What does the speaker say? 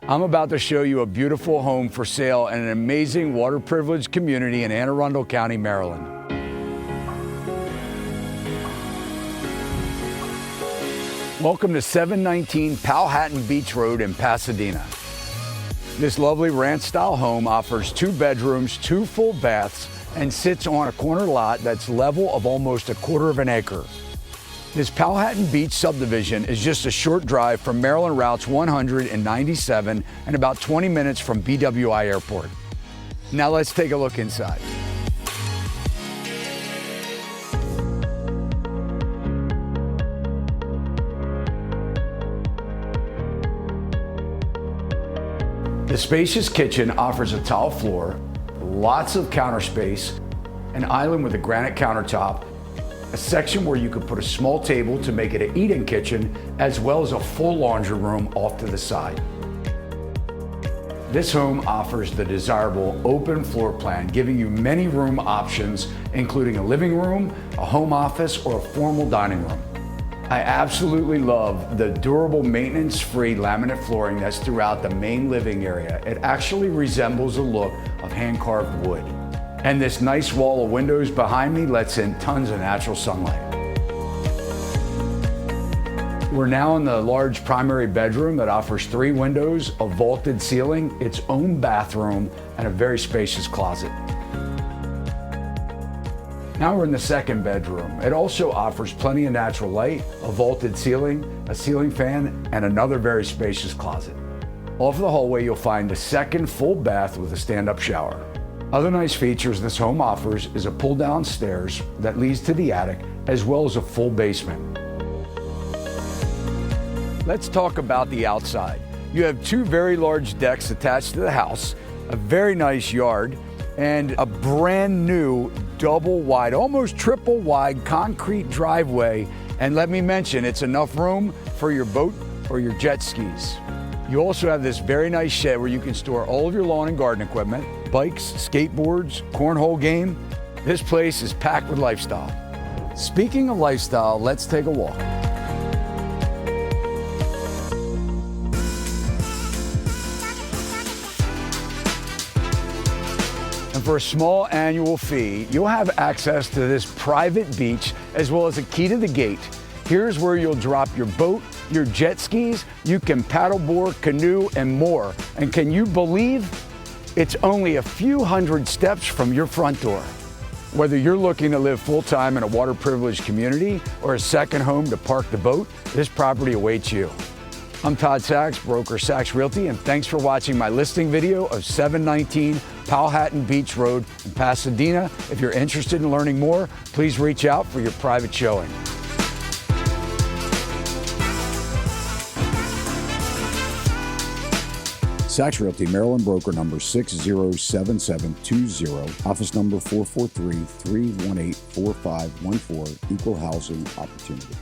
I'm about to show you a beautiful home for sale in an amazing water-privileged community in Anne Arundel County, Maryland. Welcome to 719 Powhatan Beach Road in Pasadena. This lovely ranch-style home offers 2 bedrooms, 2 full baths, and sits on a corner lot that's level of almost 1/4 acre. This Powhatan Beach subdivision is just a short drive from Maryland routes 100 and 97 and about 20 minutes from BWI Airport. Now let's take a look inside. The spacious kitchen offers a tile floor, lots of counter space, an island with a granite countertop, a section where you could put a small table to make it an eat-in kitchen, as well as a full laundry room off to the side. This home offers the desirable open floor plan, giving you many room options, including a living room, a home office, or a formal dining room. I absolutely love the durable, maintenance-free laminate flooring that's throughout the main living area. It actually resembles the look of hand-carved wood. And this nice wall of windows behind me lets in tons of natural sunlight. We're now in the large primary bedroom that offers 3 windows, a vaulted ceiling, its own bathroom, and a very spacious closet. Now we're in the second bedroom. It also offers plenty of natural light, a vaulted ceiling, a ceiling fan, and another very spacious closet. Off the hallway, you'll find a second full bath with a stand-up shower. Other nice features this home offers is a pull-down stairs that leads to the attic, as well as a full basement. Let's talk about the outside. You have 2 very large decks attached to the house, a very nice yard, and a brand new double wide, almost triple wide concrete driveway. And let me mention, it's enough room for your boat or your jet skis. You also have this very nice shed where you can store all of your lawn and garden equipment, bikes, skateboards, cornhole game. This place is packed with lifestyle. Speaking of lifestyle, let's take a walk. And for a small annual fee, you'll have access to this private beach as well as a key to the gate. Here's where you'll drop your boat, your jet skis, you can paddleboard, canoe, and more. And can you believe it's only a few hundred steps from your front door? Whether you're looking to live full-time in a water-privileged community or a second home to park the boat, this property awaits you. I'm Todd Sachs, broker Sachs Realty, and thanks for watching my listing video of 719 Powhatan Beach Road in Pasadena. If you're interested in learning more, please reach out for your private showing. Sachs Realty, Maryland broker number 607720, office number 443-318-4514, equal housing opportunity.